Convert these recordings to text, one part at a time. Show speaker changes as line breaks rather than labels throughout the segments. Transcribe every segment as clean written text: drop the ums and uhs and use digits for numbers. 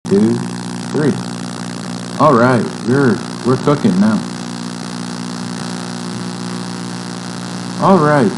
2, 3. All right, we're cooking now. All right.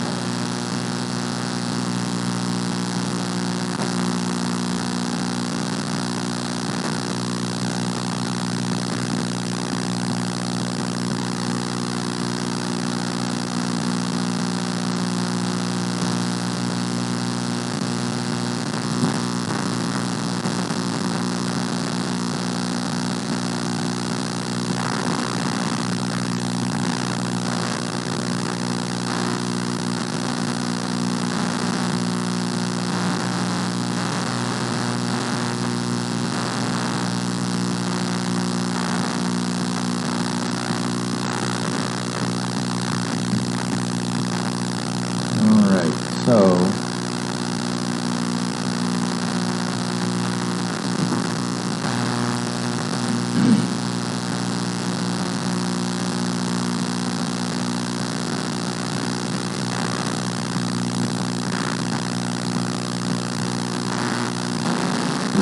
So,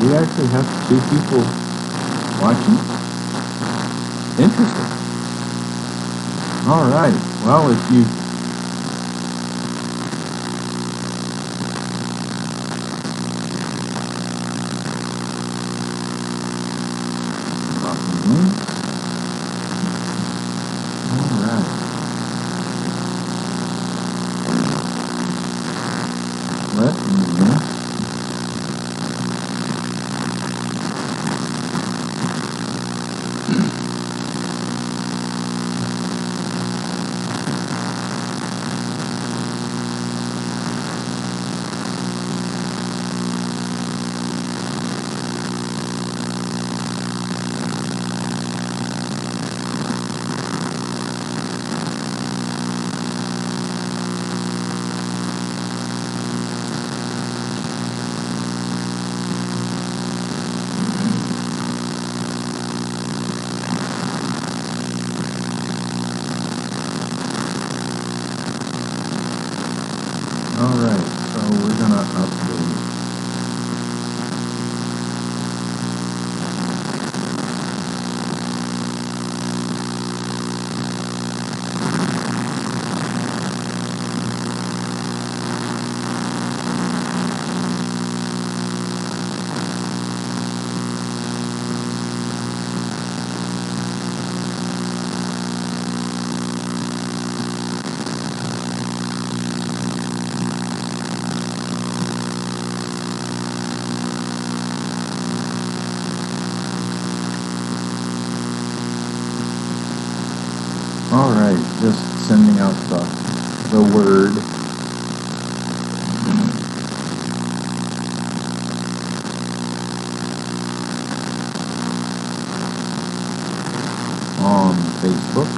we actually have 2 people watching. Interesting. All right. Well, if you All right, just sending out the word. On Facebook.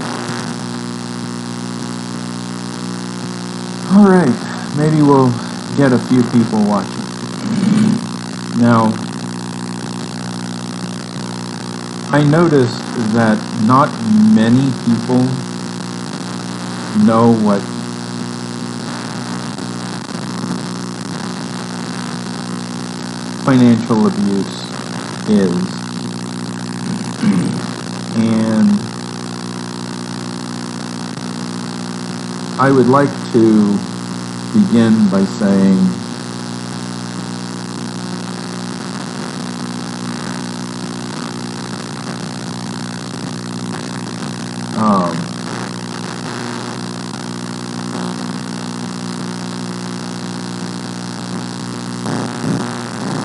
All right, maybe we'll get a few people watching. Now, I noticed that not many people know what financial abuse is. And I would like to begin by saying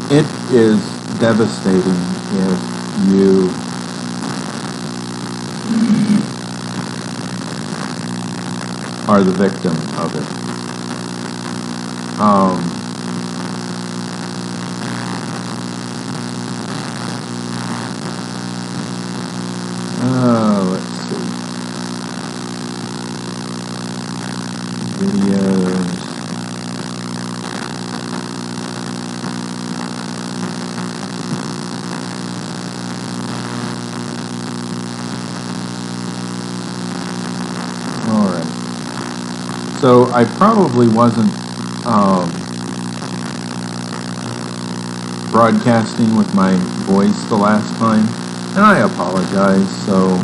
it is devastating if you are the victim of it. Let's see. Videos. All right. So I probably wasn't broadcasting with my voice the last time, and I apologize. So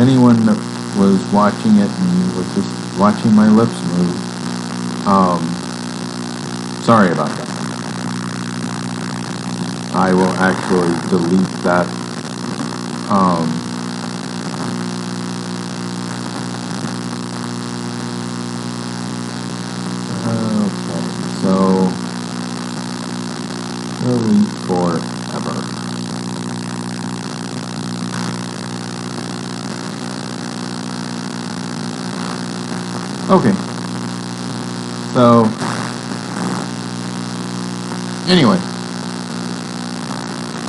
anyone that was watching it and was just watching my lips move, sorry about that. I will actually delete that. Okay, so delete forever. Okay, so anyway,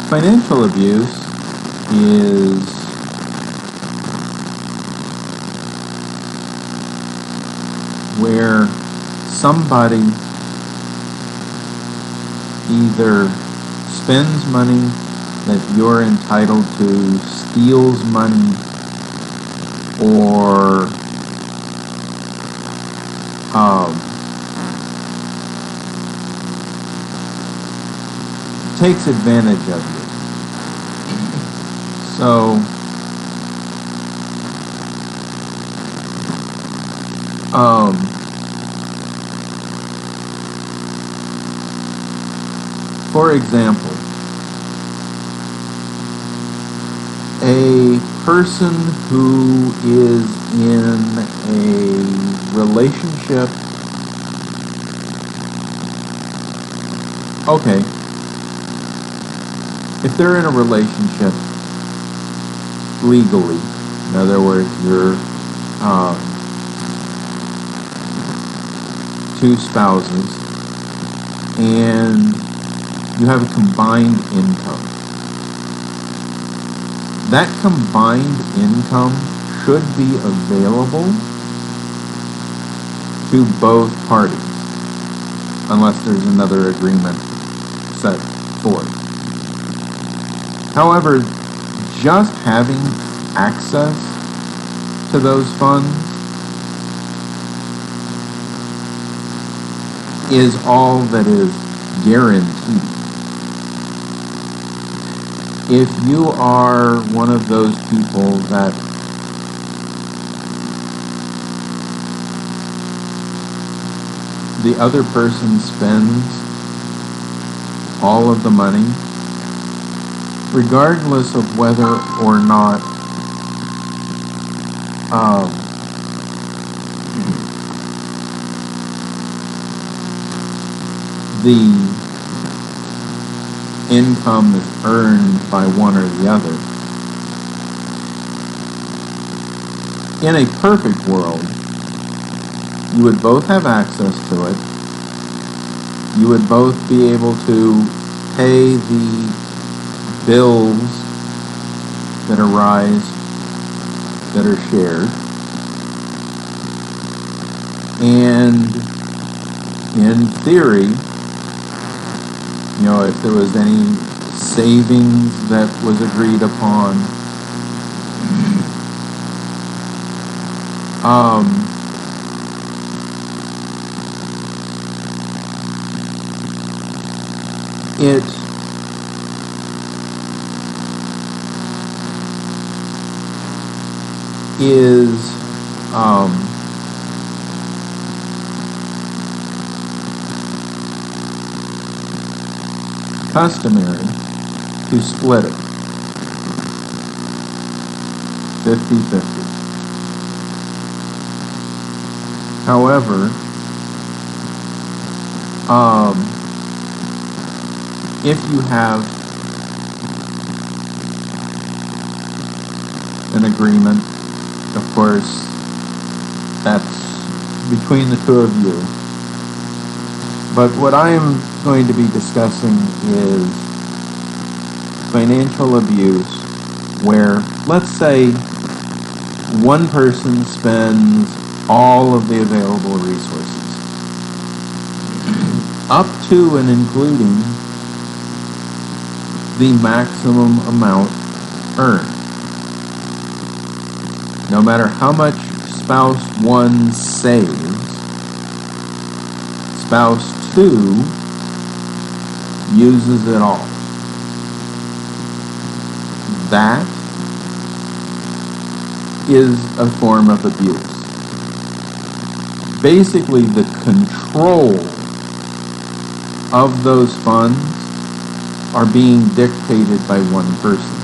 financial abuse is where somebody either spends money that you're entitled to, steals money, or takes advantage of you. So, for example, a person who is in a relationship, okay, if they're in a relationship legally, in other words, you're two spouses, and you have a combined income. That combined income should be available to both parties, unless there's another agreement set forth. However, just having access to those funds is all that is guaranteed. If you are one of those people that the other person spends all of the money, regardless of whether or not the income is earned by one or the other. In a perfect world, you would both have access to it. You would both be able to pay the bills that arise, that are shared. And in theory, if there was any savings that was agreed upon, it is customary to split it 50-50. However, if you have an agreement, of course, that's between the two of you. But what I am going to be discussing is financial abuse, where, let's say, one person spends all of the available resources, up to and including the maximum amount earned. No matter how much spouse one saves, spouse two uses it all. That is a form of abuse. Basically, the control of those funds are being dictated by one person.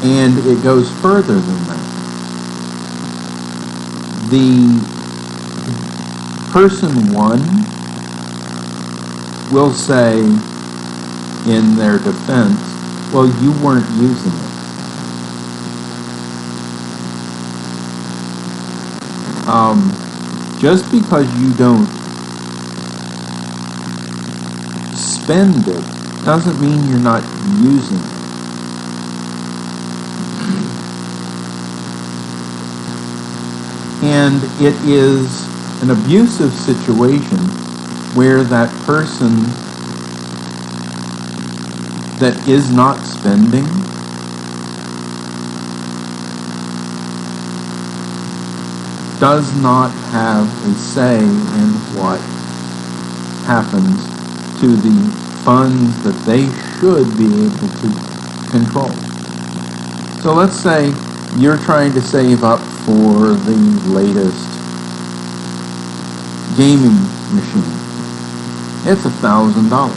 And it goes further than that. The person one will say in their defense, well, you weren't using it. Just because you don't spend it doesn't mean you're not using it. And it is an abusive situation where that person that is not spending does not have a say in what happens to the funds that they should be able to control. So let's say you're trying to save up for the latest gaming machine. It's $1,000.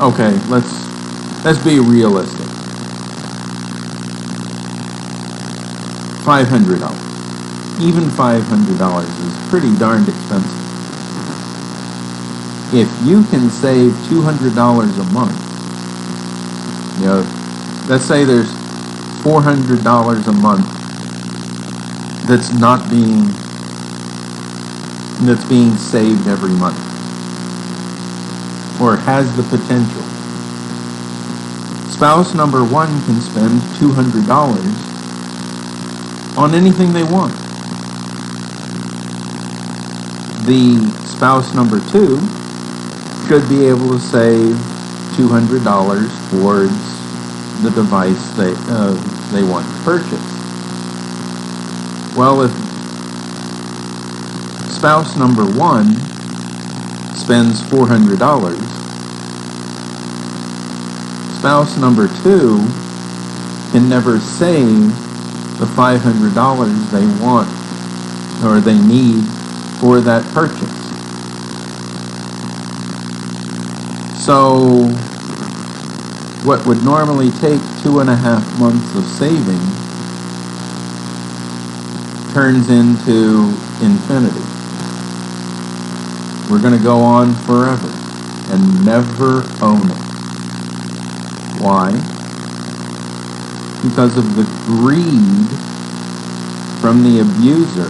Okay, let's be realistic. $500. Even $500 is pretty darned expensive. If you can save $200 a month, let's say there's $400 a month that's being saved every month, or has the potential. Spouse number one can spend $200 on anything they want. The spouse number two should be able to save $200 towards the device they want to purchase. Well, if spouse number one spends $400, spouse number two can never save the $500 they want or they need for that purchase. So what would normally take 2.5 months of saving turns into infinity. We're going to go on forever and never own it. Why? Because of the greed from the abuser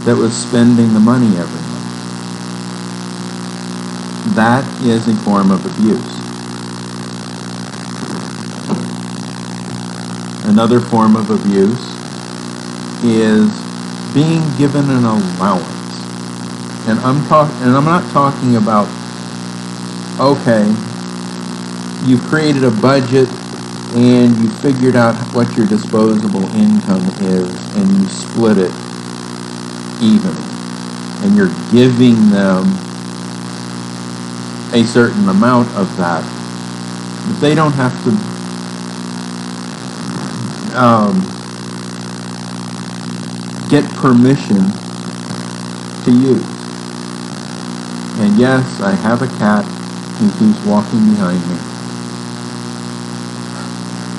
that was spending the money every month. That is a form of abuse. Another form of abuse is being given an allowance. And I'm not talking about, okay, you've created a budget and you figured out what your disposable income is and you split it evenly. And you're giving them a certain amount of that. But they don't have to get permission to use. And yes, I have a cat who keeps walking behind me.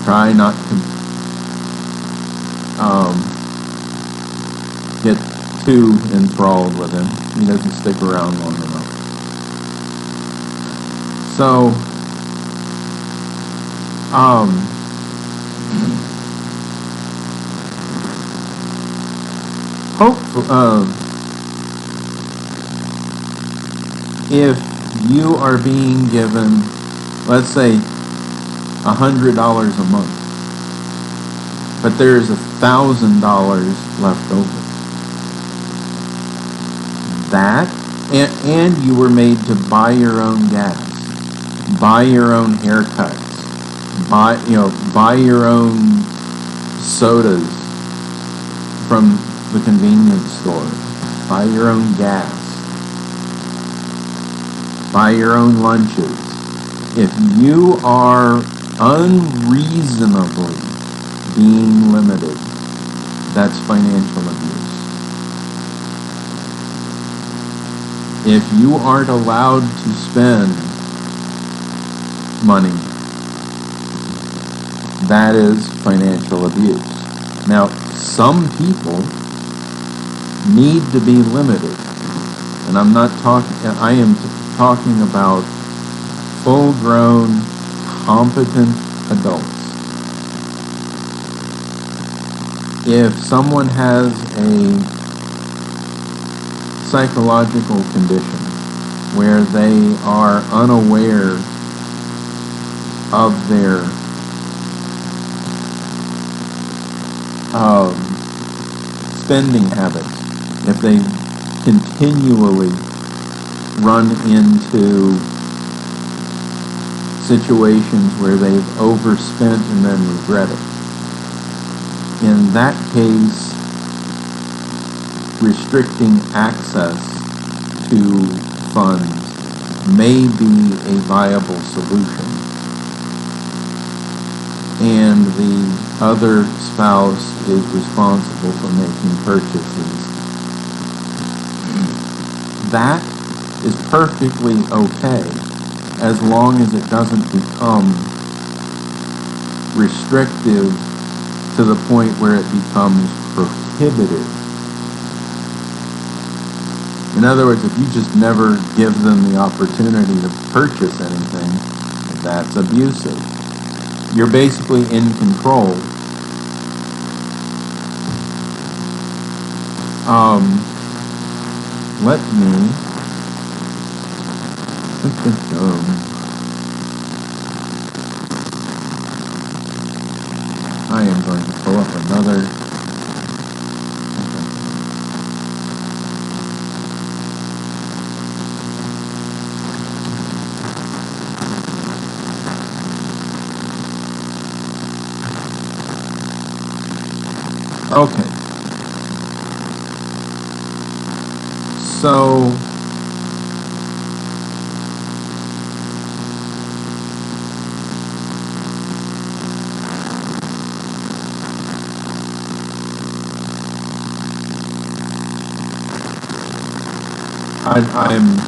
Try not to get too enthralled with him. He doesn't stick around long enough. So, if you are being given, let's say, $100 a month, but there's $1,000 left over. That, and you were made to buy your own gas, buy your own haircuts, buy your own sodas from the convenience store, buy your own gas, buy your own lunches. If you are unreasonably being limited, that's financial abuse. If you aren't allowed to spend money, that is financial abuse. Now, some people need to be limited, and I am talking about full-grown, competent adults. If someone has a psychological condition where they are unaware of their spending habits, if they continually run into situations where they've overspent and then regret it, in that case, restricting access to funds may be a viable solution. And the other spouse is responsible for making purchases. That is perfectly okay, as long as it doesn't become restrictive to the point where it becomes prohibitive. In other words, if you just never give them the opportunity to purchase anything, that's abusive. You're basically in control. Let me I am going to pull up another. Okay. So I'm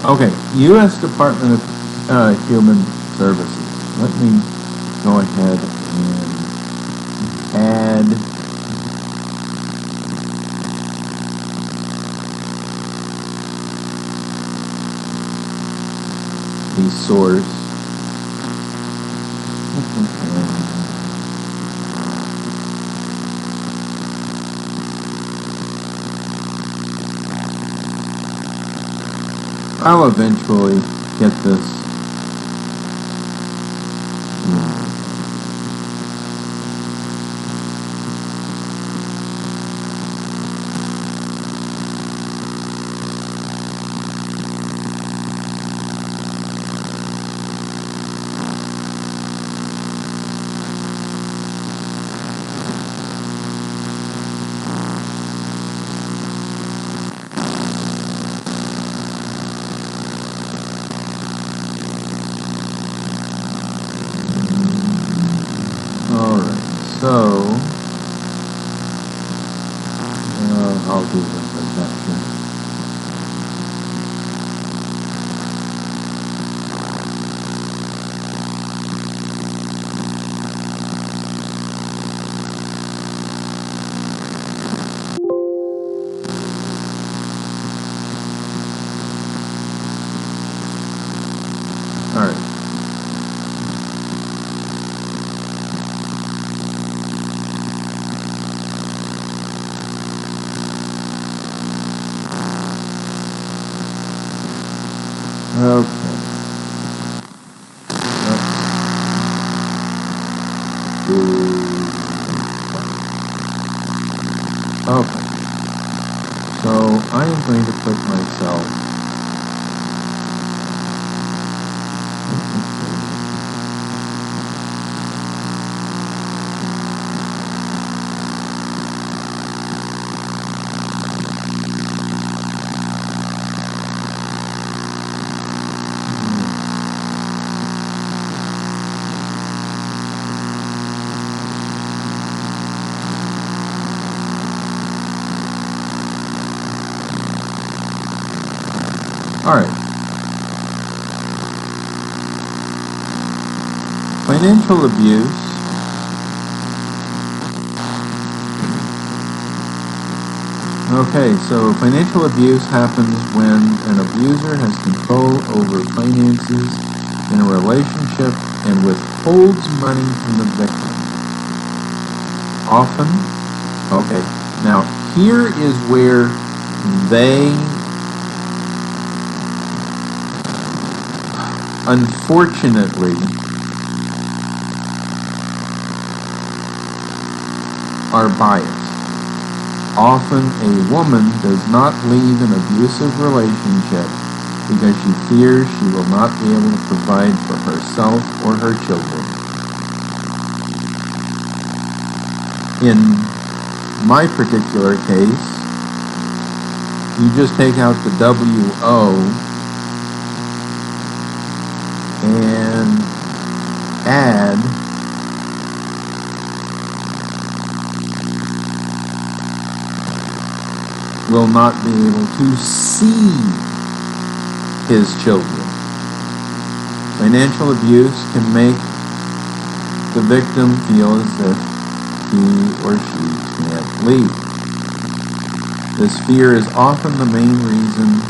okay. U.S. Department of Human Services. Let me go ahead and add the source. I'll eventually get this. So, I'll do the protection. All right. Okay. Okay. So I am going to put myself All right. Financial abuse Okay, so financial abuse happens when an abuser has control over finances in a relationship and withholds money from the victim. Often, okay, now here is where they unfortunately are biased. Often a woman does not leave an abusive relationship because she fears she will not be able to provide for herself or her children. In my particular case, you just take out the WO and add will not be able to see his children. Financial abuse can make the victim feel as if he or she can't leave. This fear is often the main reason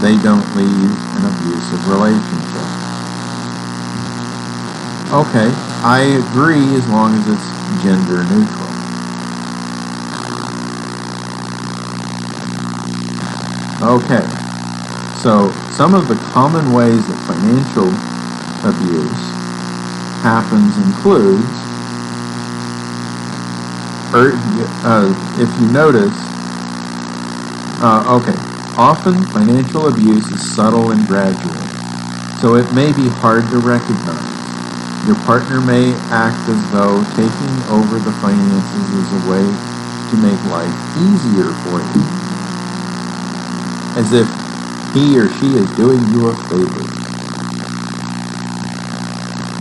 they don't leave an abusive relationship. Okay, I agree as long as it's gender neutral. Okay, so some of the common ways that financial abuse happens includes, if you notice, often financial abuse is subtle and gradual, so it may be hard to recognize. Your partner may act as though taking over the finances is a way to make life easier for you, as if he or she is doing you a favor.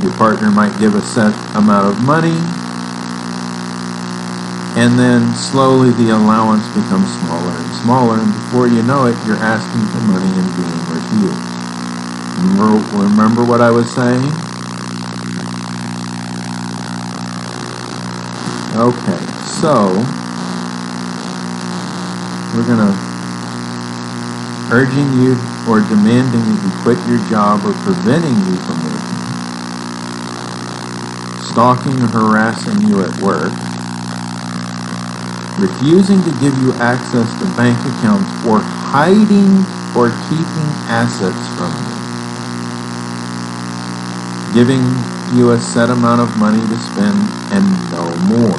Your partner might give a set amount of money, and then slowly the allowance becomes smaller and smaller, and before you know it, you're asking for money and being refused. Remember what I was saying? Okay, so we're going to urging you or demanding that you quit your job or preventing you from working, stalking or harassing you at work, refusing to give you access to bank accounts, or hiding or keeping assets from you, giving you a set amount of money to spend and no more.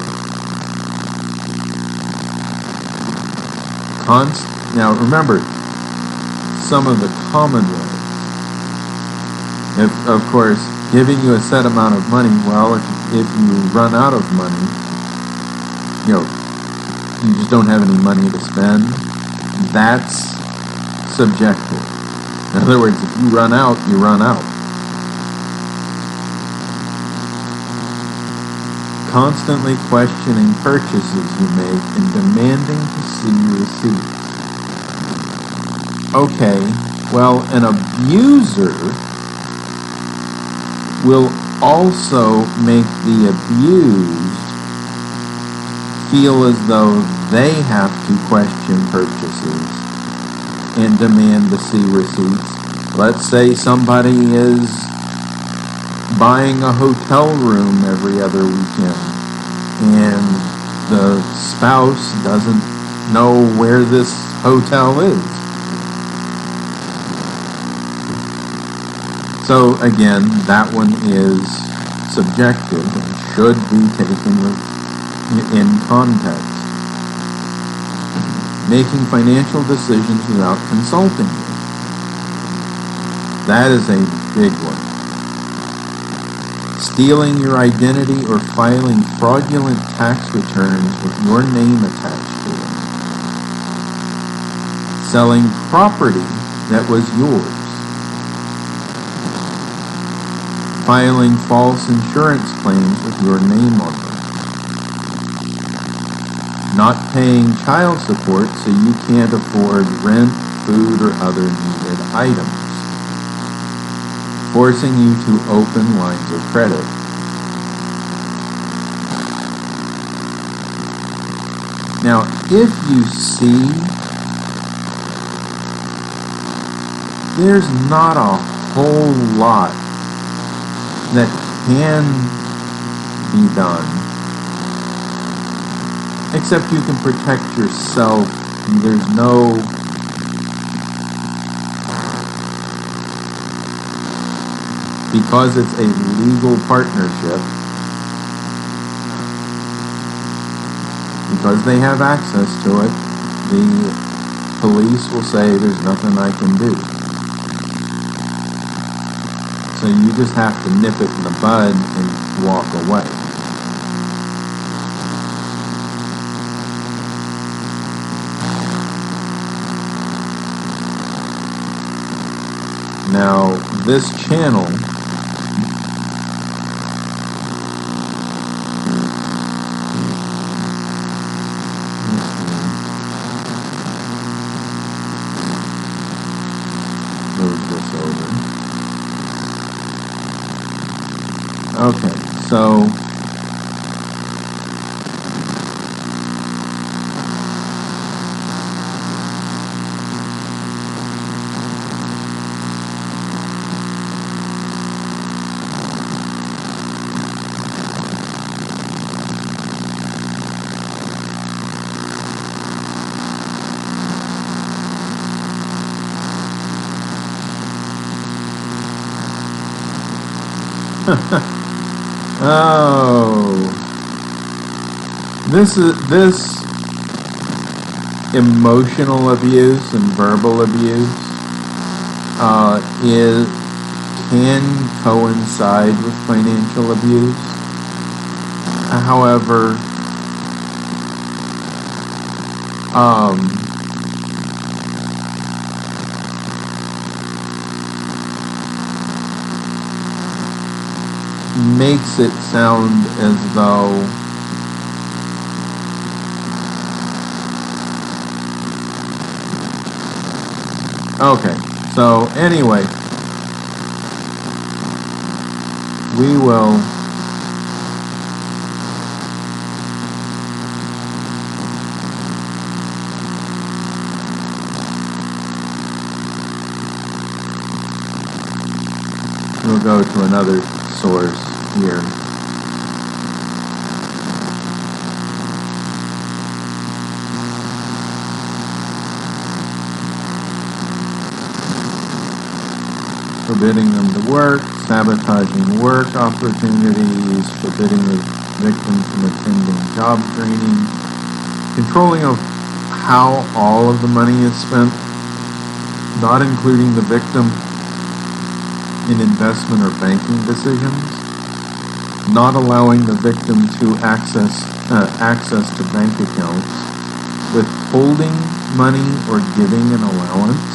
Now remember, some of the common ways. Of course, giving you a set amount of money, well, if you run out of money, you just don't have any money to spend, that's subjective. In other words, if you run out, you run out. Constantly questioning purchases you make and demanding to see receipts. Okay, well, an abuser will also make the abused feel as though they have to question purchases and demand to see receipts. Let's say somebody is buying a hotel room every other weekend and the spouse doesn't know where this hotel is. So again, that one is subjective and should be taken in context. Making financial decisions without consulting you. That is a big one. Stealing your identity or filing fraudulent tax returns with your name attached to them. Selling property that was yours. Filing false insurance claims with your name on them. Not paying child support so you can't afford rent, food or other needed items, forcing you to open lines of credit. Now, if you see there's not a whole lot that can be done, except you can protect yourself. There's no because it's a legal partnership, because they have access to it, the police will say there's nothing I can do. So you just have to nip it in the bud and walk away. Now, this channel move this over. Okay, so oh, this emotional abuse and verbal abuse can coincide with financial abuse. However, makes it sound as though okay, so anyway, we will go to another source here. Forbidding them to work, sabotaging work opportunities, forbidding the victim from attending job training, controlling of how all of the money is spent, not including the victim in investment or banking decisions, not allowing the victim to access to bank accounts, withholding money or giving an allowance,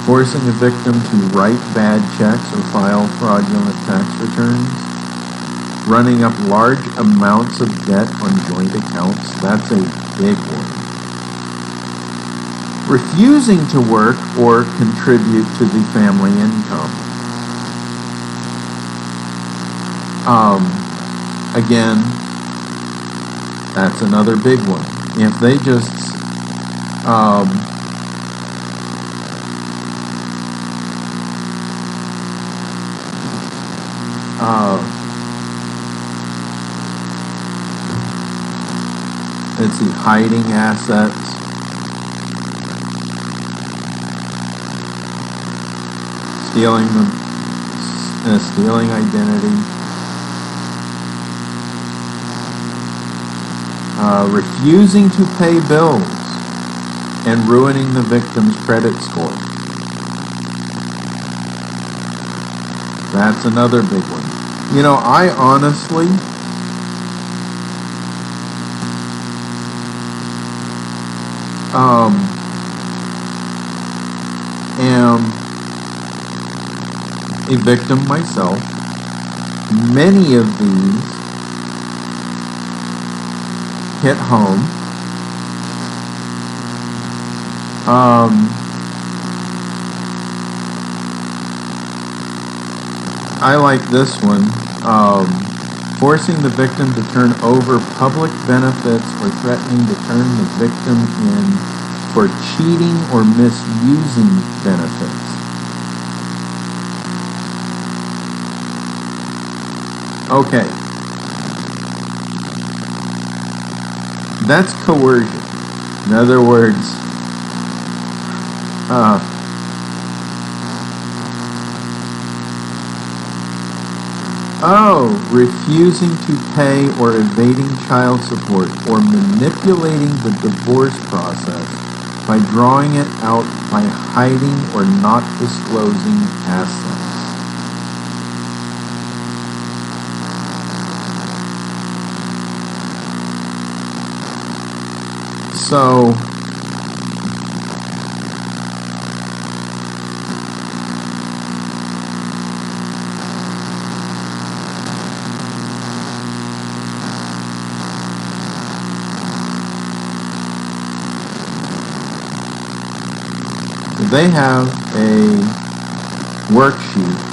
forcing a victim to write bad checks or file fraudulent tax returns, running up large amounts of debt on joint accounts. That's a big one. Refusing to work or contribute to the family income. Again, that's another big one. If they just let's see, hiding assets, stealing them, stealing identity, refusing to pay bills, and ruining the victim's credit score. That's another big one. You know, I honestly am a victim myself. Many of these hit home. I like this one. Forcing the victim to turn over public benefits or threatening to turn the victim in for cheating or misusing benefits. Okay. That's coercion. In other words, refusing to pay or evading child support or manipulating the divorce process by drawing it out by hiding or not disclosing assets. So, they have a worksheet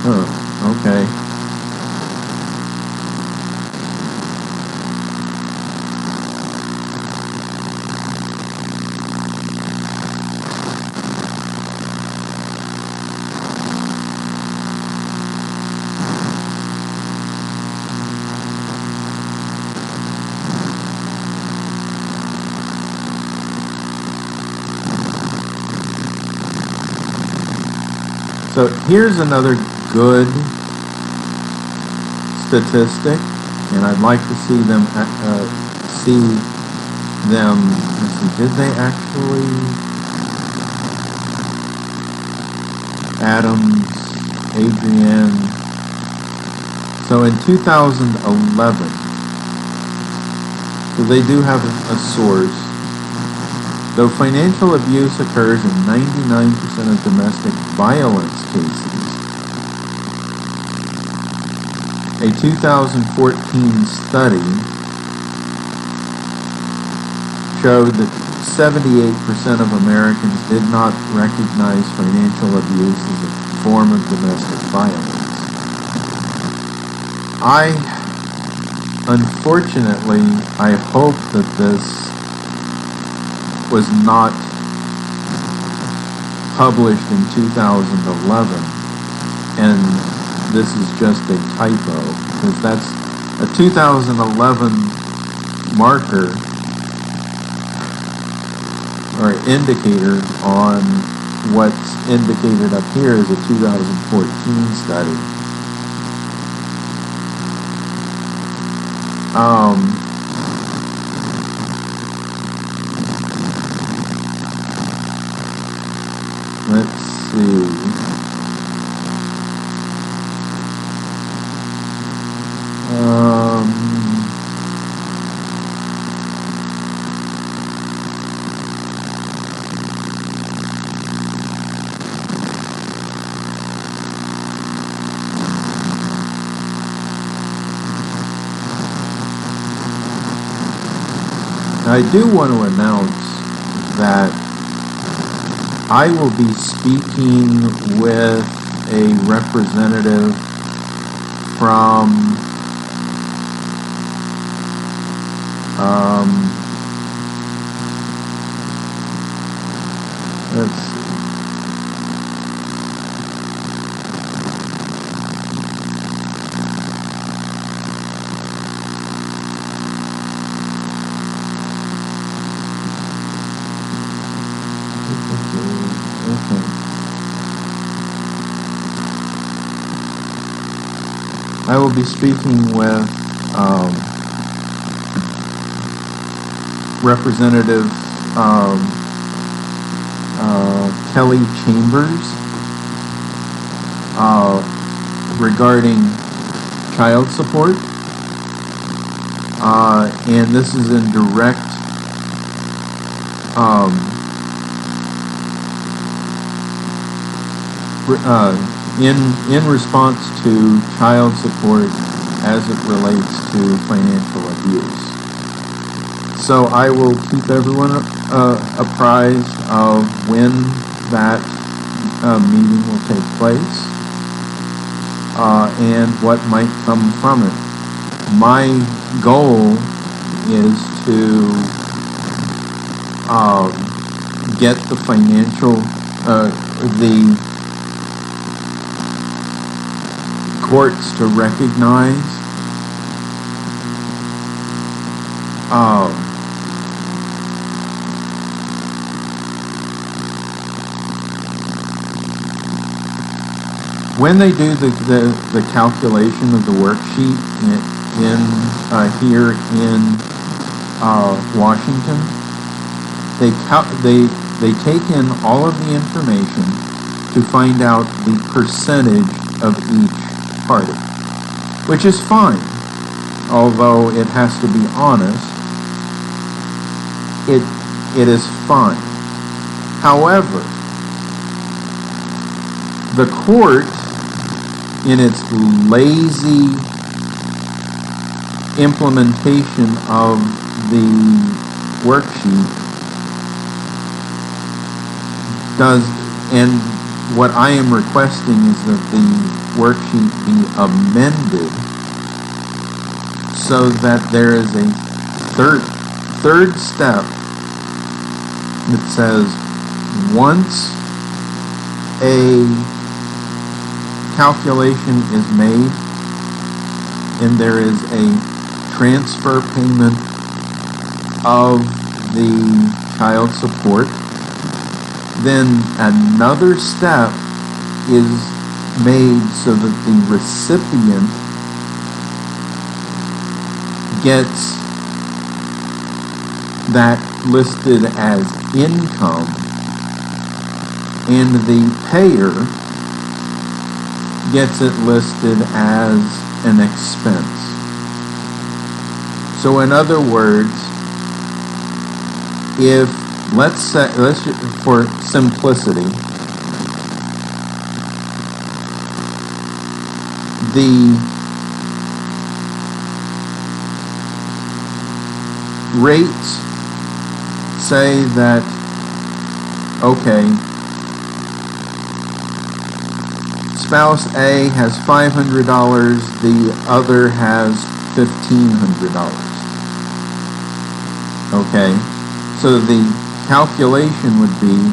okay. So here's another good statistic, and I'd like to see them. Let's see, did they actually? Adams, Adrienne. So in 2011, so they do have a source. Though financial abuse occurs in 99% of domestic violence cases, a 2014 study showed that 78% of Americans did not recognize financial abuse as a form of domestic violence. Unfortunately, I hope that this was not published in 2011 and this is just a typo, because that's a 2011 marker or indicator on what's indicated up here is a 2014 study. Let's see. I do want to announce that I will be speaking with a representative from let's see. I will be speaking with Representative Kelly Chambers regarding child support. and this is in direct in response to child support as it relates to financial abuse. So I will keep everyone apprised of when that meeting will take place and what might come from it. My goal is to get the financial, the courts to recognize when they do the calculation of the worksheet here in Washington, they take in all of the information to find out the percentage of each party, which is fine, although it has to be honest. It is fine. However, the court, in its lazy implementation of the worksheet, and what I am requesting is that the worksheet be amended so that there is a third step that says once a calculation is made and there is a transfer payment of the child support, then another step is made so that the recipient gets that listed as income and the payer gets it listed as an expense. So in other words, if let's for simplicity, the rates say that, okay, spouse A has $500, the other has $1,500. Okay, so the calculation would be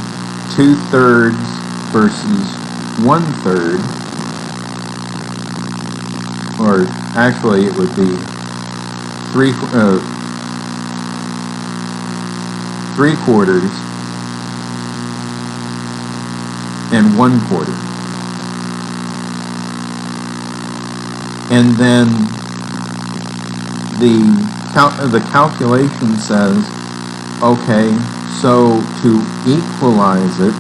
2/3 versus 1/3, or actually it would be 3/4 and 1/4. And then the calculation says, okay, so to equalize it,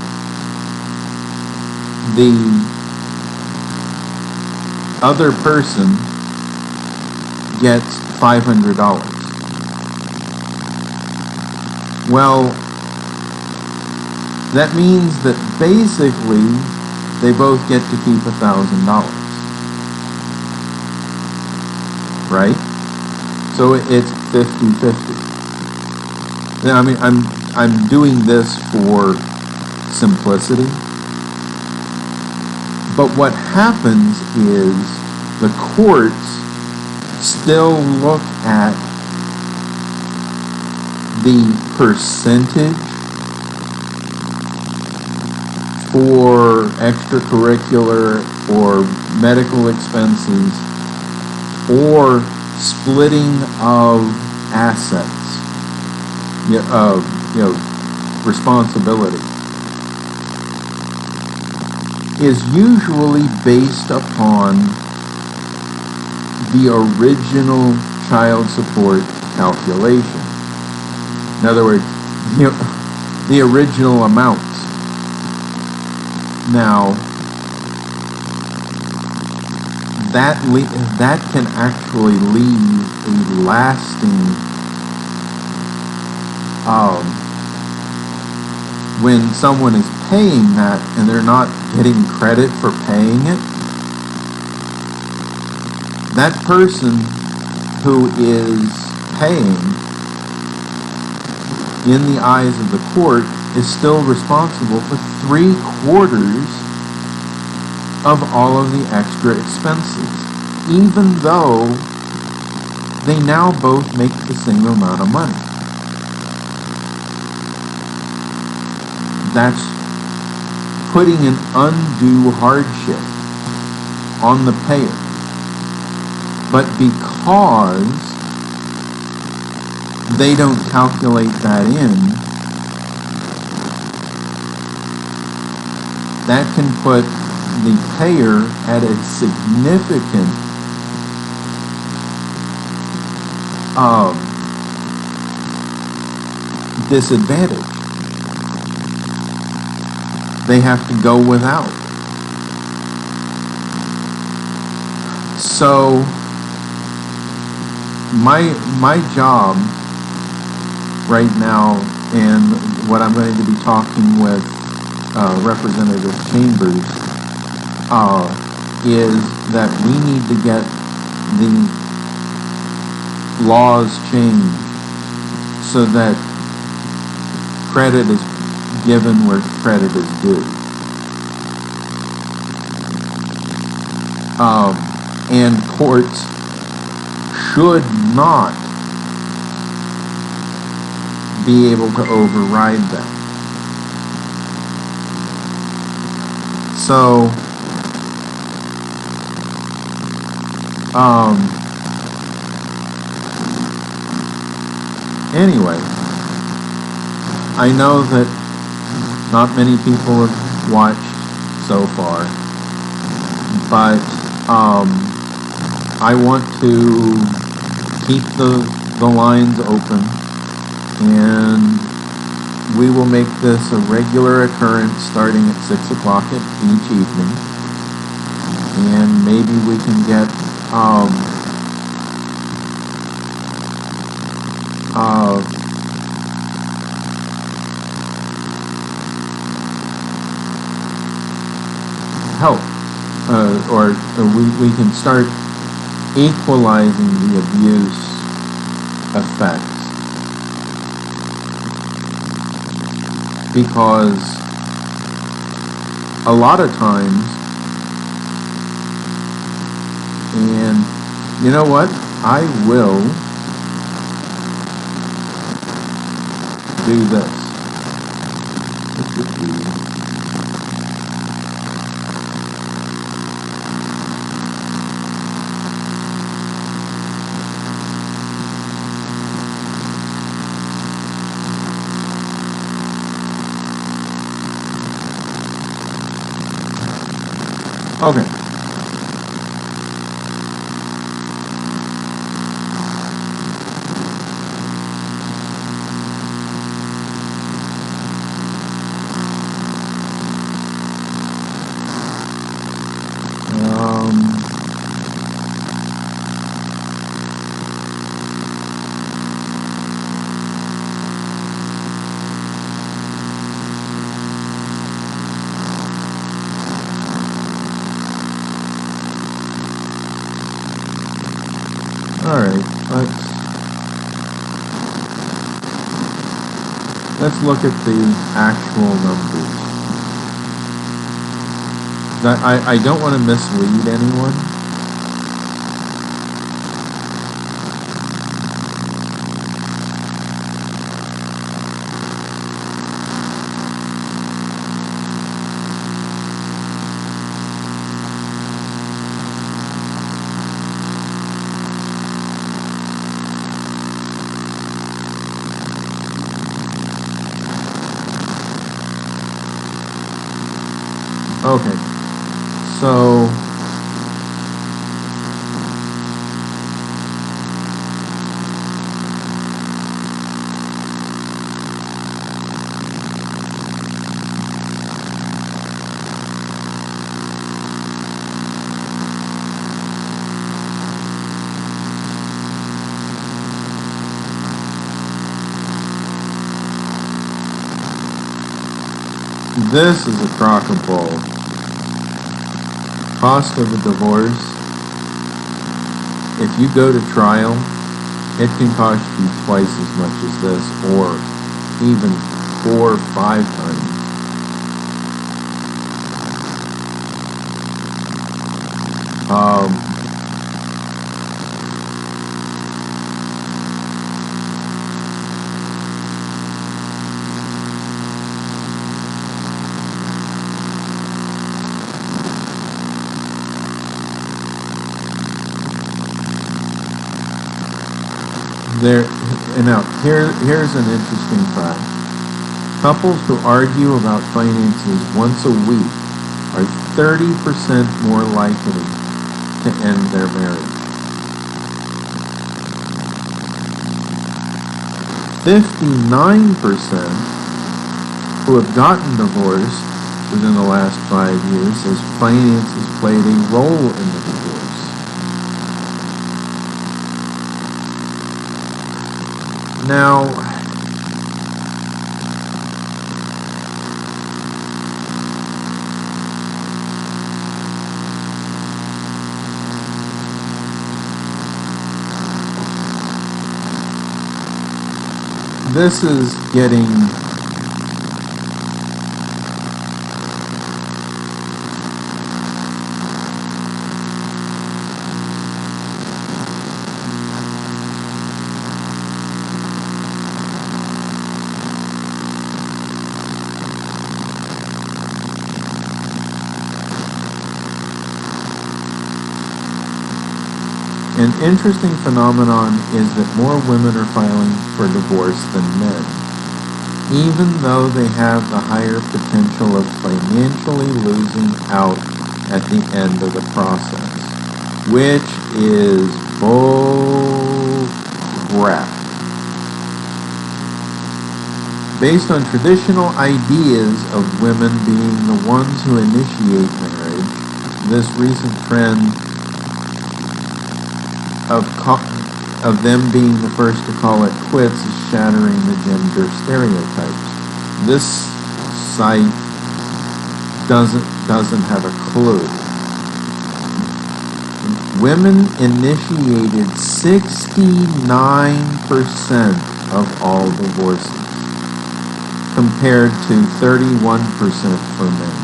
the other person gets $500. Well, that means that basically they both get to keep $1,000. Right? So it's 50-50. Now, I mean, I'm doing this for simplicity. But what happens is the courts still look at the percentage for extracurricular or medical expenses or splitting of assets, responsibility, is usually based upon the original child support calculation. In other words, the original amounts. Now, that can actually leave a lasting, when someone is paying that and they're not getting credit for paying it, that person who is paying, in the eyes of the court, is still responsible for 3/4 of all of the extra expenses, even though they now both make the same amount of money. That's putting an undue hardship on the payer. But because they don't calculate that in, that can put the payer at a significant disadvantage. They have to go without. So my job right now, and what I'm going to be talking with Representative Chambers, is that we need to get the laws changed so that credit is given where credit is due. And courts should not be able to override that. So, anyway, I know that not many people have watched so far, but I want to keep the lines open, and we will make this a regular occurrence starting at 6 o'clock each evening, and maybe we can get help, or we can start equalizing the abuse effects, because a lot of times, and you know what, I will do this. Okay. All right, let's look at the actual numbers. I don't want to mislead anyone. Okay, so This is a crock of bull. Cost of a divorce, if you go to trial, it can cost you twice as much as this, or even 4 or 5 times. Here's an interesting fact. Couples who argue about finances once a week are 30% more likely to end their marriage. 59% who have gotten divorced within the last 5 years says finances played a role in the divorce. Now, this is getting an interesting phenomenon is that more women are filing for divorce than men, even though they have the higher potential of financially losing out at the end of the process, which is bull crap. Based on traditional ideas of women being the ones who initiate marriage, this recent trend of them being the first to call it quits is shattering the gender stereotypes. This site doesn't have a clue. Women initiated 69% of all divorces, compared to 31% for men.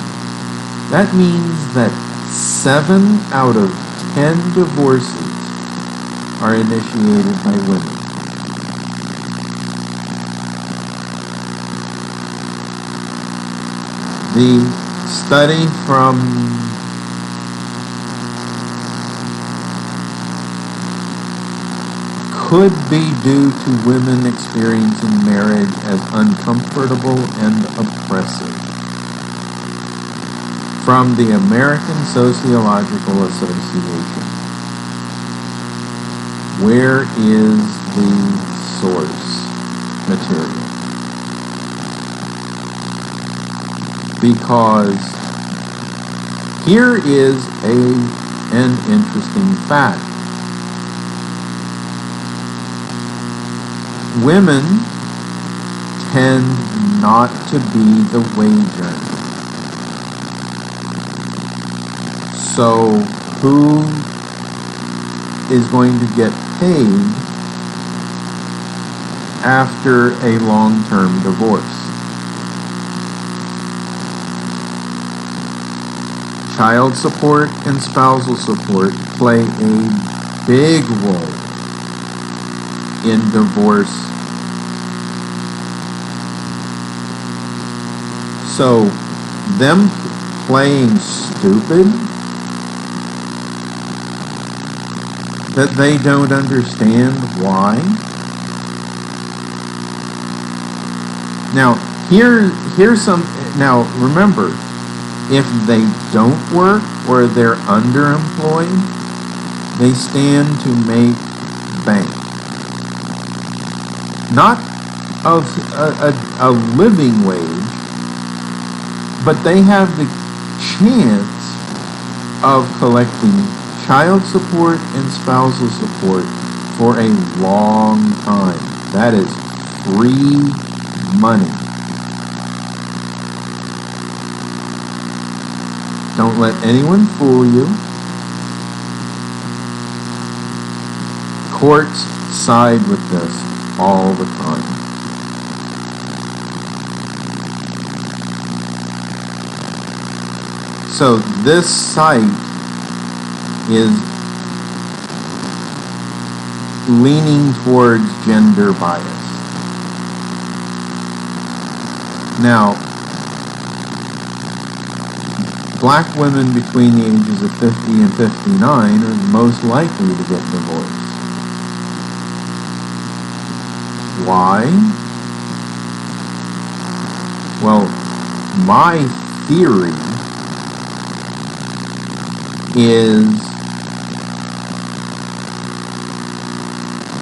That means that 7 out of 10 divorces are initiated by women. The study from could be due to women experiencing marriage as uncomfortable and oppressive. From the American Sociological Association. Where is the source material? Because here is an interesting fact. Women tend not to be the wage earner. So who is going to get paid after a long-term divorce? Child support and spousal support play a big role in divorce. So, them playing stupid, that they don't understand why. Now, here's some. Now, remember, if they don't work or they're underemployed, they stand to make bank. Not of a living wage, but they have the chance of collecting child support and spousal support for a long time. That is free money. Don't let anyone fool you. Courts side with this all the time. So this site is leaning towards gender bias. Now, black women between the ages of 50 and 59 are most likely to get divorced. Why? Well, my theory is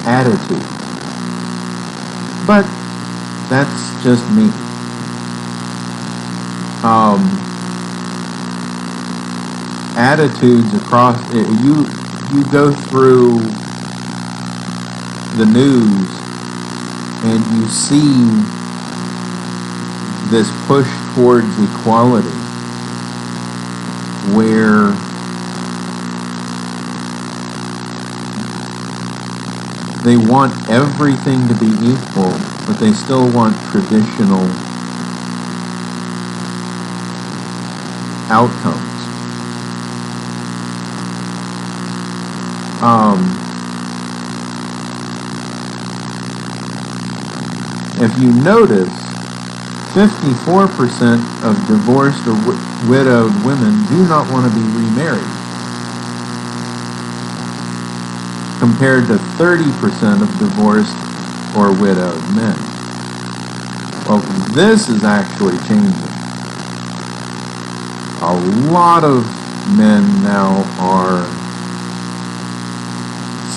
attitude. But that's just me. Attitudes across, you go through the news and you see this push towards equality where they want everything to be equal, but they still want traditional outcomes. If you notice, 54% of divorced or widowed women do not want to be remarried, compared to 30% of divorced or widowed men. Well, this is actually changing. A lot of men now are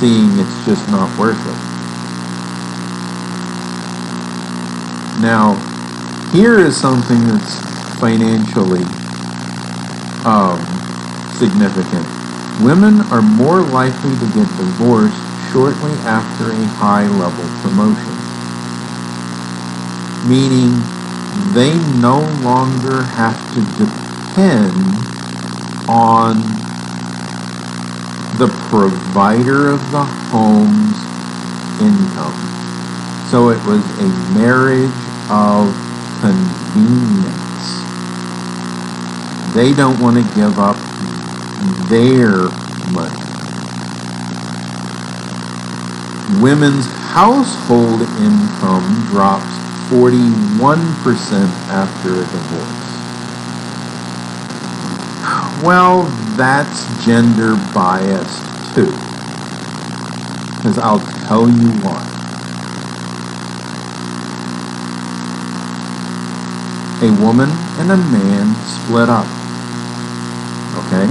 seeing it's just not worth it. Now, here is something that's financially significant. Women are more likely to get divorced shortly after a high-level promotion, meaning they no longer have to depend on the provider of the home's income. So it was a marriage of convenience. They don't want to give up their money. Women's household income drops 41% after a divorce. Well, that's gender biased too. Because I'll tell you why. A woman and a man split up. Okay?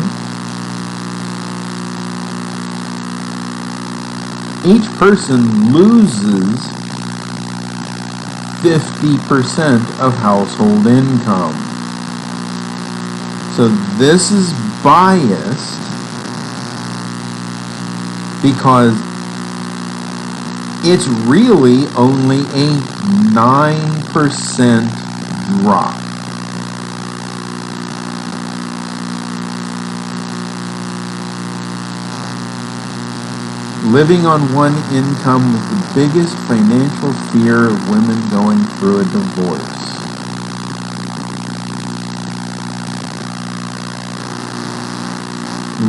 Each person loses 50% of household income. So this is biased because it's really only a 9% drop. Living on one income was the biggest financial fear of women going through a divorce.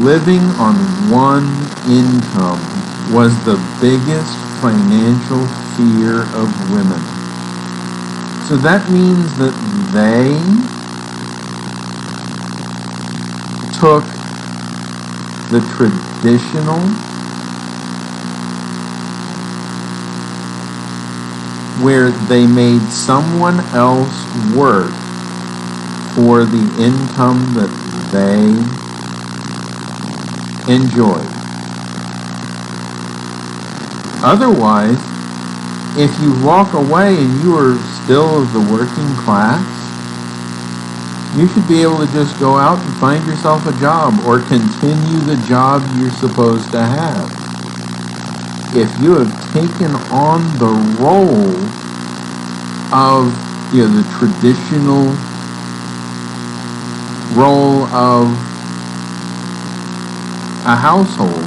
Living on one income was the biggest financial fear of women. So that means that they took the traditional where they made someone else work for the income that they enjoyed. Otherwise, if you walk away and you are still of the working class, you should be able to just go out and find yourself a job or continue the job you're supposed to have. If you have taken on the role of the traditional role of a household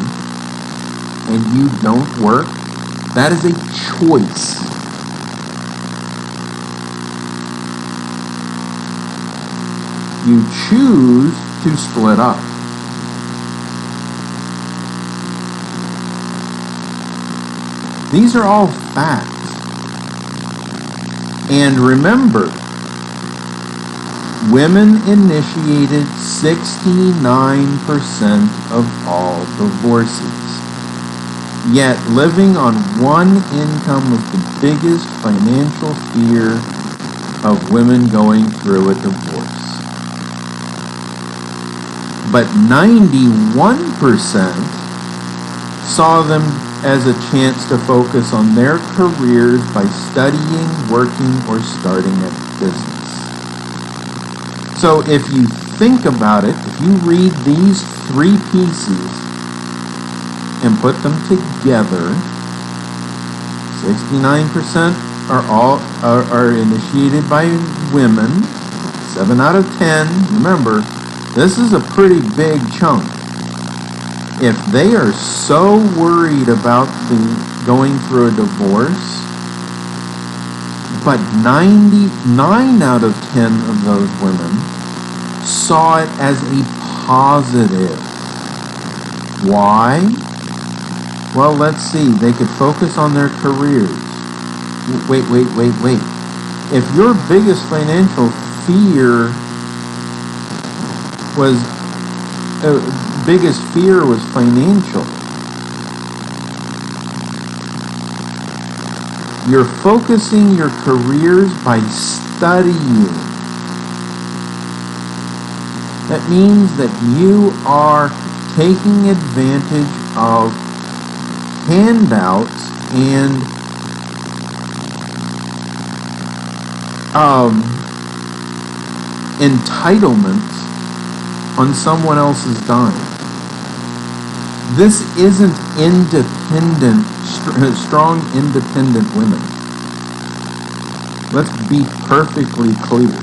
and you don't work, that is a choice. You choose to split up. These are all facts. And remember, women initiated 69% of all divorces. Yet living on one income was the biggest financial fear of women going through a divorce. But 91% saw them as a chance to focus on their careers by studying, working, or starting a business. So if you think about it, if you read these three pieces and put them together, 69% are initiated by women, 7 out of 10. Remember, this is a pretty big chunk. If they are so worried about going through a divorce, but 99 out of 10 of those women saw it as a positive. Why? Well, let's see. They could focus on their careers. Wait. If your biggest financial fear was financial, you're focusing your careers by studying. That means that you are taking advantage of handouts and entitlements on someone else's dime. This isn't strong, independent women. Let's be perfectly clear.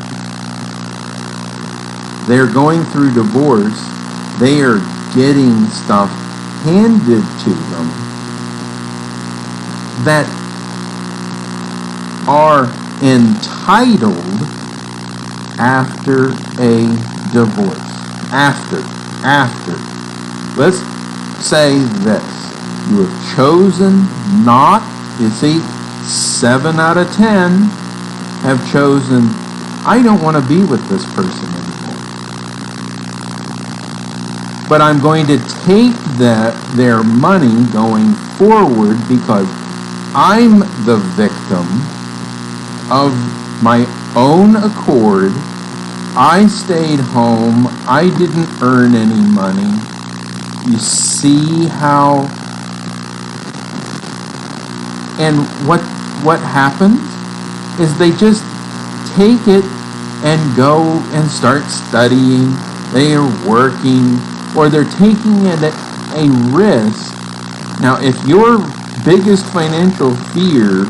They're going through divorce. They are getting stuff handed to them that are entitled after a divorce. After. Let's say this. You have chosen not, 7 out of 10 have chosen, I don't want to be with this person anymore. But I'm going to take their money going forward because I'm the victim of my own accord. I stayed home. I didn't earn any money. You see how? And what happens is they just take it and go and start studying. They are working, or they're taking a risk. Now, if your biggest financial fear,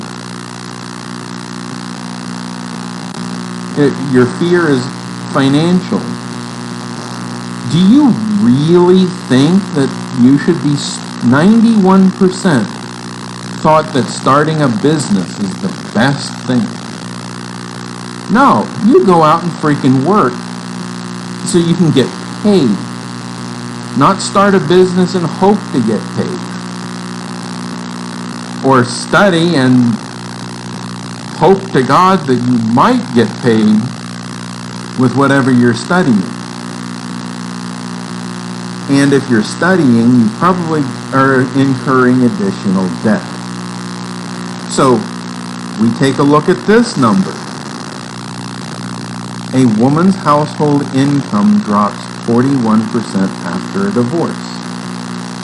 your fear is financial, do you really think that you should be 91% thought that starting a business is the best thing? No, you go out and freaking work so you can get paid. Not start a business and hope to get paid. Or study and hope to God that you might get paid with whatever you're studying. And if you're studying, you probably are incurring additional debt. So, we take a look at this number. A woman's household income drops 41% after a divorce,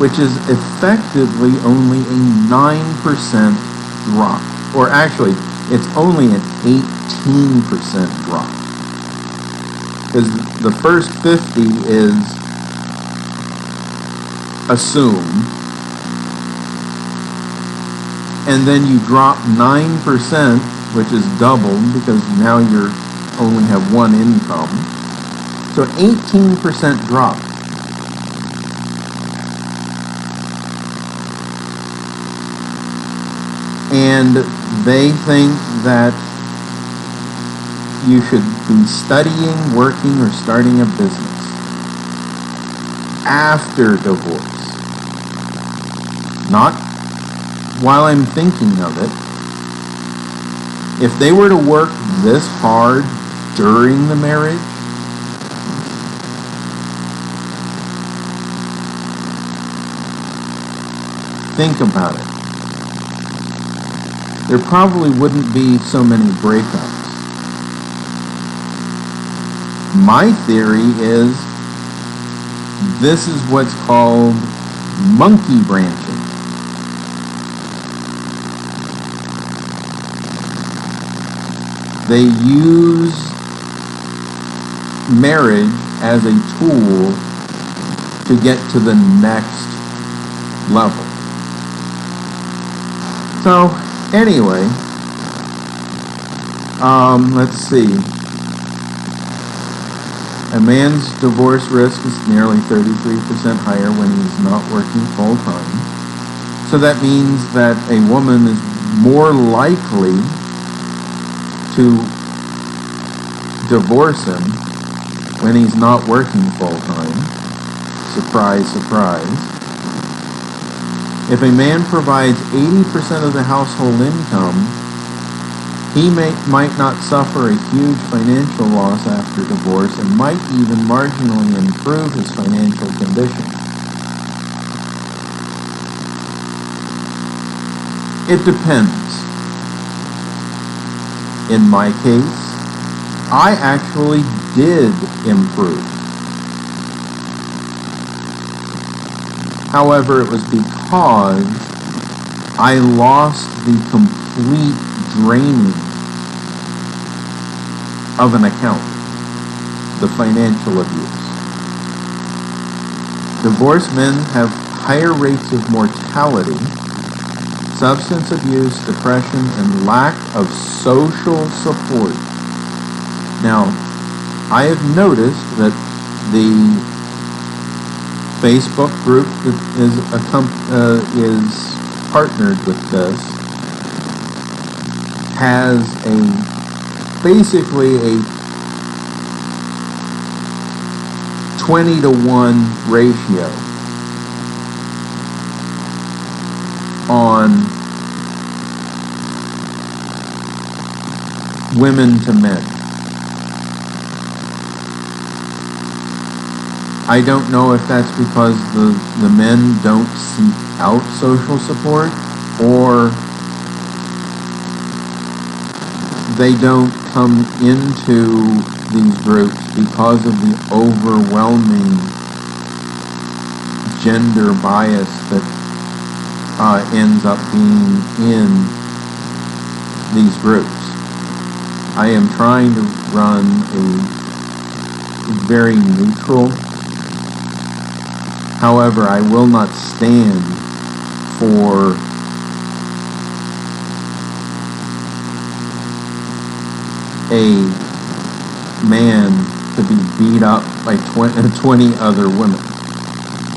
which is effectively only a 9% drop. Or actually, it's only an 18% drop. Because the first 50 is assumed, and then you drop 9%, which is doubled because now you only have one income, So 18% drop. And they think that you should be studying, working, or starting a business after divorce. Not while I'm thinking of it. If they were to work this hard during the marriage, think about it. There probably wouldn't be so many breakups. My theory is this is what's called monkey branching. They use marriage as a tool to get to the next level. So, anyway, let's see. A man's divorce risk is nearly 33% higher when he's not working full time. So that means that a woman is more likely to divorce him when he's not working full time. Surprise, surprise. If a man provides 80% of the household income, he might not suffer a huge financial loss after divorce and might even marginally improve his financial condition. It depends. In my case, I actually did improve. However, it was because I lost the complete draining of an account, the financial abuse. Divorced men have higher rates of mortality, substance abuse, depression, and lack of social support. Now, I have noticed that the Facebook group that is partnered with this has basically a 20-to-1 ratio on women to men. I don't know if that's because the men don't seek out social support, or they don't come into these groups because of the overwhelming gender bias that ends up being in these groups. I am trying to run a very neutral. However, I will not stand for a man to be beat up by 20 other women.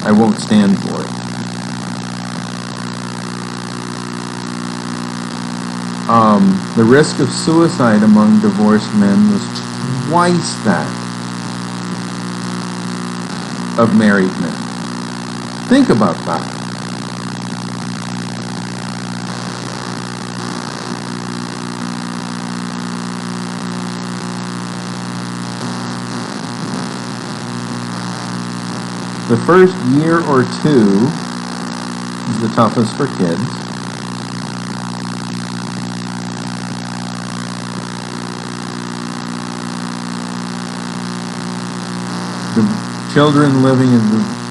I won't stand for it. The risk of suicide among divorced men was twice that of married men. Think about that. The first year or two is the toughest for kids. The children living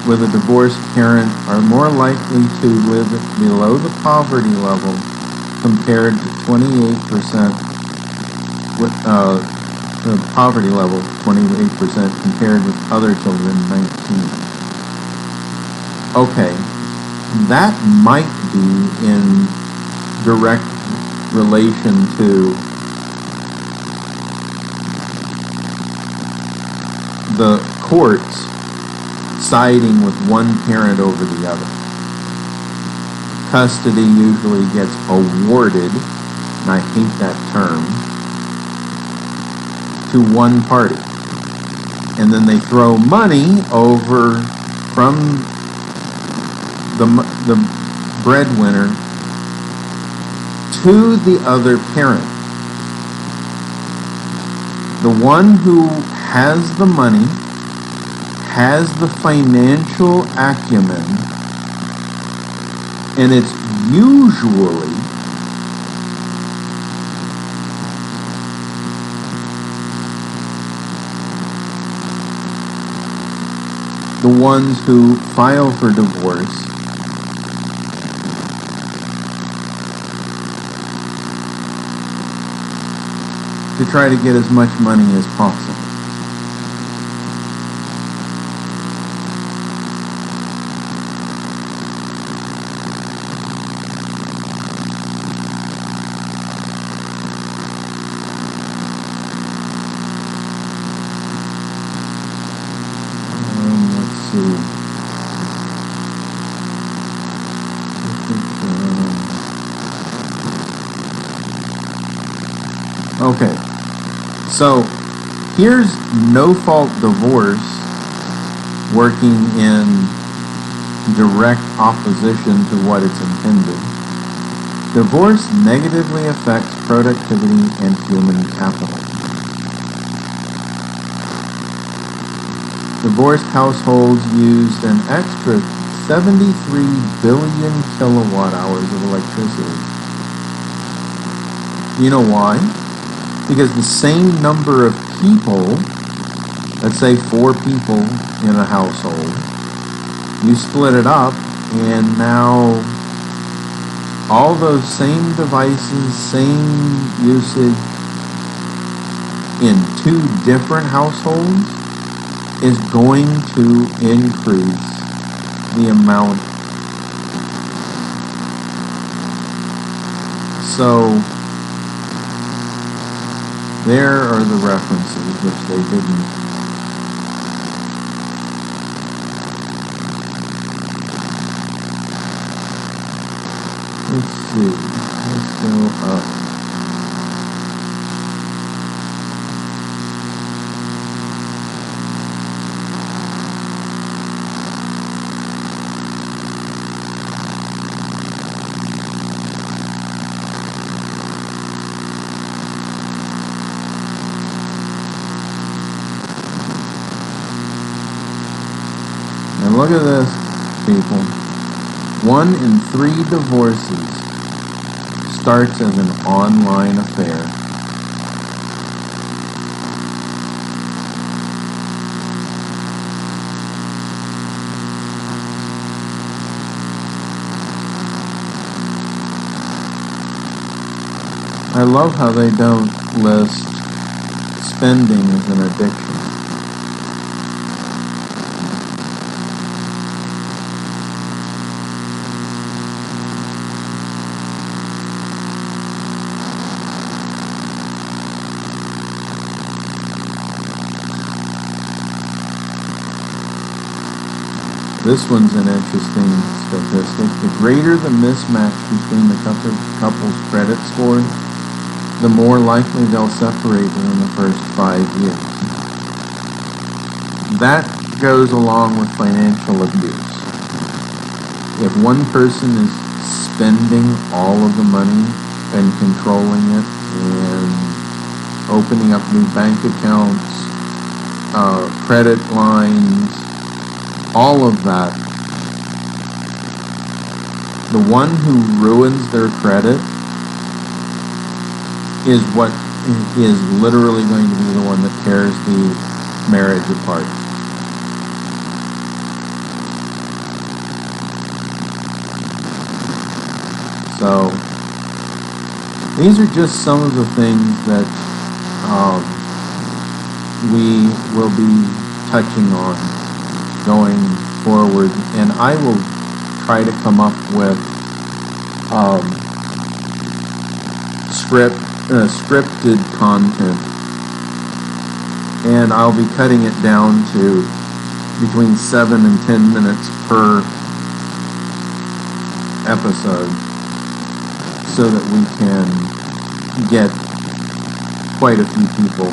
with a divorced parent are more likely to live below the poverty level compared to 28%, the poverty level, 28% compared with other children, 19%. Okay, that might be in direct relation to the courts siding with one parent over the other. Custody usually gets awarded, and I hate that term, to one party. And then they throw money over from the breadwinner to the other parent. The one who has the money, has the financial acumen, and it's usually the ones who file for divorce to try to get as much money as possible. Let's see. Okay, so here's no-fault divorce working in direct opposition to what it's intended. Divorce negatively affects productivity and human capital. Divorced households used an extra 73 billion kilowatt hours of electricity. You know why? Because the same number of people, let's say 4 people in a household, you split it up, and now all those same devices, same usage in 2 different households is going to increase the amount. So there are the references, which they didn't. Let's see. Let's go up. And look at this, people. 1 in 3 divorces starts as an online affair. I love how they don't list spending as an addiction. This one's an interesting statistic. The greater the mismatch between the couple's credit scores, the more likely they'll separate within the first 5 years. That goes along with financial abuse. If one person is spending all of the money and controlling it and opening up new bank accounts, credit lines, all of that, the one who ruins their credit is what is literally going to be the one that tears the marriage apart. So these are just some of the things that we will be touching on going forward, and I will try to come up with scripted content and I'll be cutting it down to between 7 and 10 minutes per episode so that we can get quite a few people.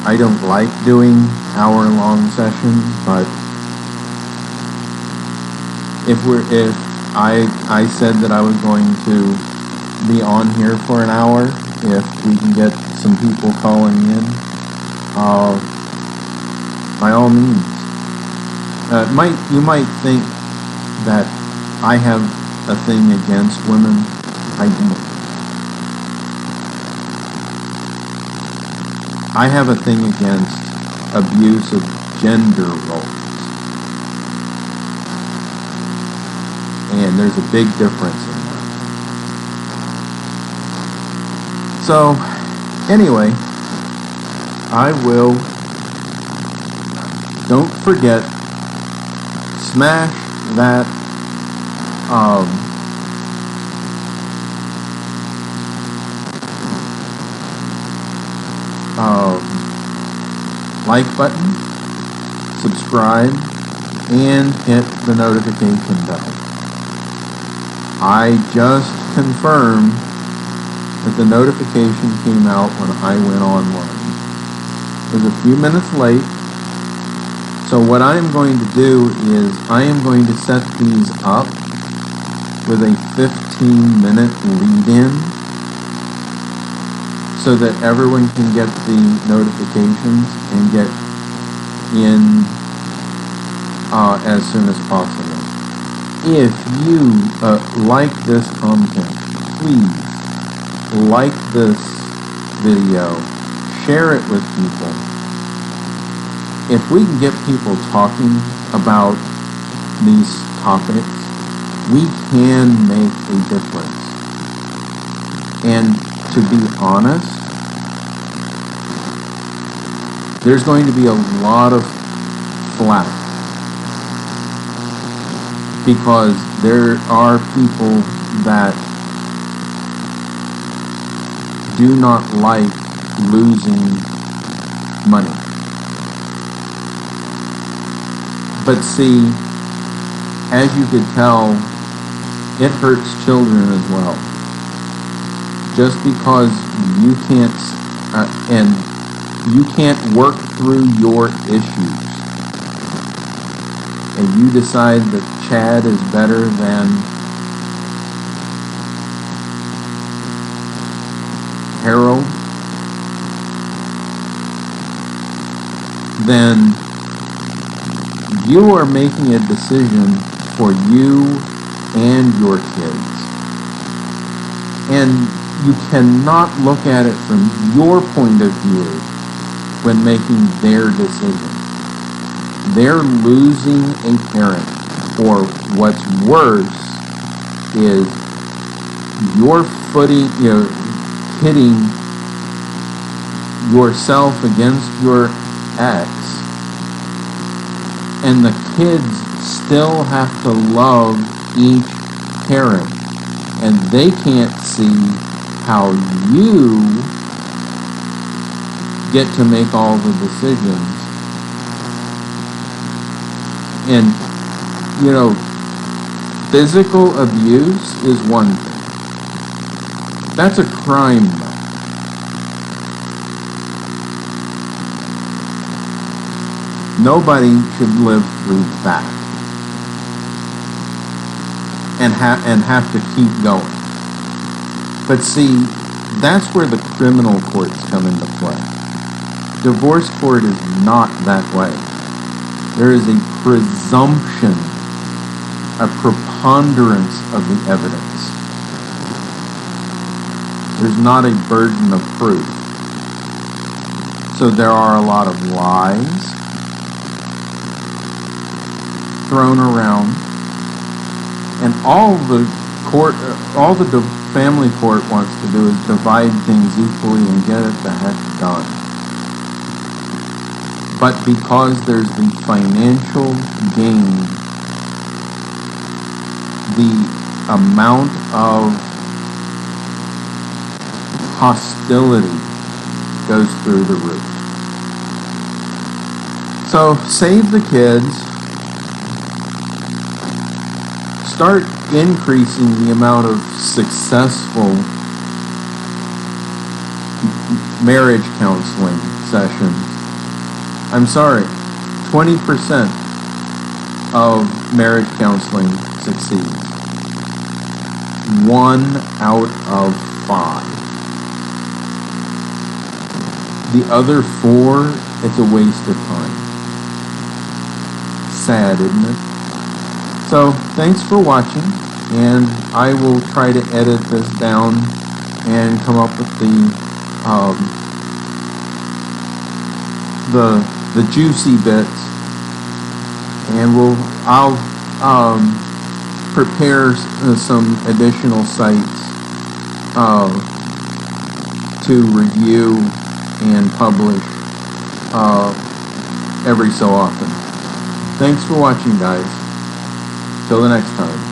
I don't like doing hour-long sessions, but if I said that I was going to be on here for an hour, if we can get some people calling in, by all means. You might think that I have a thing against women. I don't. I have a thing against abuse of gender roles. And there's a big difference in that. So, anyway, I will, don't forget, smash that like button, subscribe, and hit the notification bell. I just confirmed that the notification came out when I went online. It was a few minutes late, so what I am going to do is I am going to set these up with a 15-minute lead-in so that everyone can get the notifications and get in as soon as possible. If you like this content, please like this video, share it with people. If we can get people talking about these topics, we can make a difference. And to be honest, there's going to be a lot of flack because there are people that do not like losing money. But see, as you could tell, it hurts children as well. Just because you can't you can't work through your issues, and you decide that Chad is better than Harold, then you are making a decision for you and your kids. And you cannot look at it from your point of view when making their decision. They're losing a parent, or what's worse is you're pitting yourself against your ex, and the kids still have to love each parent, and they can't see how you get to make all the decisions. And, physical abuse is one thing. That's a crime now. Nobody should live through that and have to keep going. But see, that's where the criminal courts come into play. Divorce court is not that way. There is a presumption, a preponderance of the evidence. There's not a burden of proof. So there are a lot of lies thrown around, and all the family court wants to do is divide things equally and get it the heck done. But because there's the financial gain, the amount of hostility goes through the roof. So save the kids. Start increasing the amount of successful marriage counseling sessions. I'm sorry, 20% of marriage counseling succeeds. 1 out of 5. The other 4, it's a waste of time. Sad, isn't it? So, thanks for watching, and I will try to edit this down and come up with the juicy bits, and I'll prepare some additional sites to review and publish every so often. Thanks for watching, guys. Till the next time.